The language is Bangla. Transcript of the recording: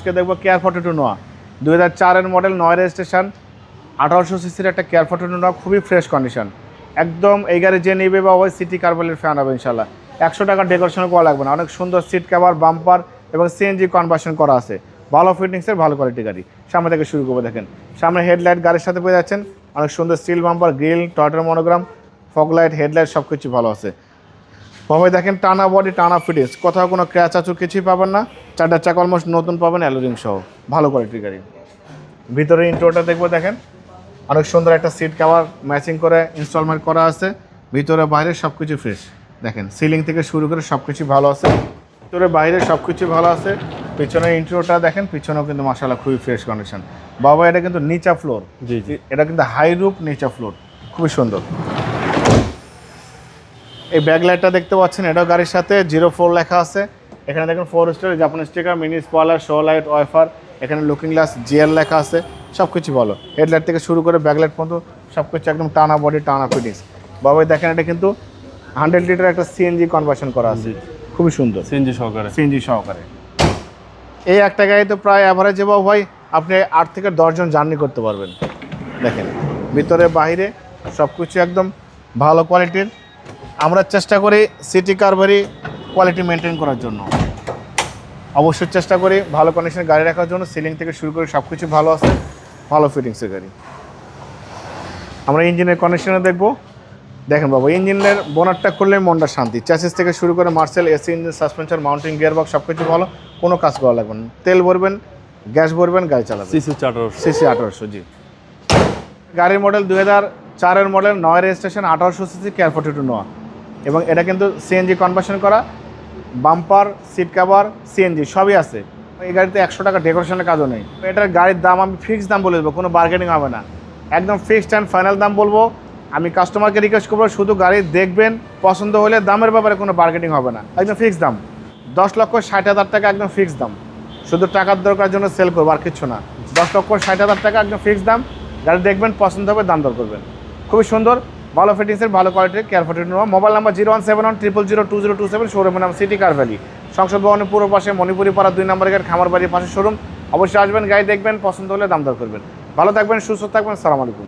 আজকে দেখবো কেয়ার 42 নোয়া 2004-এর মডেল, 9 রেজিস্ট্রেশন, 1800 সিসির একটা কেয়ার 42 নোয়া, খুবই ফ্রেশ কন্ডিশন। একদম এই গাড়ি যে নেবে বা ওই সিটি কার্বলের ফ্যান হবে ইনশাল্লাহ। 100 টাকা ডেকোরেশন করা লাগবে না, অনেক সুন্দর সিট কভার, বাম্পার এবং সিএনজি কনভার্সন করা আছে। ভালো ফিটিংসের ভালো কোয়ালিটি গাড়ি। সামনে থেকে শুরু করবো, দেখেন সামনে হেডলাইট গাড়ির সাথে পেয়ে যাচ্ছেন, অনেক সুন্দর স্টিল বাম্পার, গ্রিল, টয়টার মনোগ্রাম, ফগ লাইট, হেডলাইট সব কিছু ভালো আছে। ভাবে দেখেন টানা বডি, টানা ফিটিংস, কোথাও কোনো ক্র্যাচ আচুর কিছুই পাবেন না। চারটা চাকা অলমোস্ট নতুন পাবেন, অ্যালোরিং সহ, ভালো কোয়ালিটির গাড়ি। ভিতরে ইন্টোটা দেখবো, দেখেন অনেক সুন্দর একটা সিট কভার ম্যাচিং করে ইনস্টলমেন্ট করা আছে। ভিতরে বাইরে সব কিছু ফ্রেশ, দেখেন সিলিং থেকে শুরু করে সব কিছু ভালো আছে। ভিতরে বাইরে সব কিছু ভালো আছে। পিছনে ইন্ট্রোটা দেখেন, পিছনেও কিন্তু মাশাআল্লাহ খুবই ফ্রেশ কন্ডিশন। বাবা এটা কিন্তু নিচা ফ্লোর, জি জি, এটা কিন্তু হাই রুপ নিচা ফ্লোর, খুবই সুন্দর। এই ব্যাকলাইটটা দেখতে পাচ্ছেন, এটাও গাড়ির সাথে 04 লেখা আছে। এখানে দেখেন 4 স্টার জাপানি sticker, mini spoiler, show light, wiper, এখানে লুকিং গ্লাস, জিএল লেখা আছে, সব কিছু ভালো। হেডলাইট থেকে শুরু করে ব্যাকলাইট পর্যন্ত সব কিছু একদম টানা বডি, টানা ফিটিংস। বাবাই দেখেন এটা কিন্তু 100 লিটার একটা সিএনজি কনভার্সন করা আছে, খুবই সুন্দর, সিএনজি সহকারে। সিএনজি সহকারে। এই একটা গাড়িতে প্রায় অ্যাভারেজে বাবু ভাই আপনি 8 থেকে 10 জন জার্নি করতে পারবেন। দেখেন ভিতরে বাইরে সব কিছু একদম ভালো কোয়ালিটির। আমরা চেষ্টা করি সিটি কারবারি কোয়ালিটি মেনটেন করার জন্য, অবশ্যই চেষ্টা করি ভালো কন্ডিশনের গাড়ি রাখার জন্য। সিলিং থেকে শুরু করে সব কিছু ভালো আছে, ভালো ফিটিংসের গাড়ি। আমরা ইঞ্জিনের কন্ডিশনে দেখব, দেখেন বাবু ইঞ্জিনের বোনারটা খুললে মনটা শান্তি। চ্যাসিস থেকে শুরু করে Marcel, AC engine, suspension, mounting, gearbox সব কিছু ভালো, কোনো কাজ করা লাগবে না। তেল ভরবেন, গ্যাস ভরবেন, গাড়ি চালাবেন। সিসি 1800, সিসি 1800, জি। গাড়ির মডেল 2004-এর মডেল, 9 রেজিস্ট্রেশন, 1800 সিসি, কেয়ার 42 নোয়া, এবং এটা কিন্তু সিএনজি কনভার্সন করা। বাম্পার, সিট কভার, সিএনজি সবই আছে। এই গাড়িতে 100 টাকা ডেকোরেশনের কাজও নেই। এটার গাড়ির দাম আমি ফিক্সড দাম বলে দেবো, কোনো বার্গেনিং হবে না, একদম ফিক্সড অ্যান্ড ফাইনাল দাম বলবো। আমি কাস্টমারকে রিকোয়েস্ট করবো শুধু গাড়ি দেখবেন, পছন্দ হলে দামের ব্যাপারে কোনো বার্গেনিং হবে না, একদম ফিক্সড দাম। 10,60,000 টাকা একদম ফিক্সড দাম, শুধু টাকার দরকার জন্য সেল করবো আর কিছু না। 10,60,000 টাকা একদম ফিক্সড দাম। গাড়ি দেখবেন, পছন্দ হবে, দাম দর করবেন। খুবই সুন্দর, ভালো ফিটিংসের, ভালো কোয়ালিটির কেয়ার 42 নোয়া। মোবাইল নাম্বার 01710002027, শোরুমের নাম সিটি কার ভ্যালি, সংসদ ভবনের পূর্ব পাশে, মণিপুরি পাড়া 2 নম্বর গেট, খামার বাড়ির পাশে শোরুম। অবশ্যই আসবেন, গাড়ি দেখবেন, পছন্দ হলে দাম দর করবেন। ভালো থাকবেন, সুস্থ থাকবেন, সালাম আলাইকুম।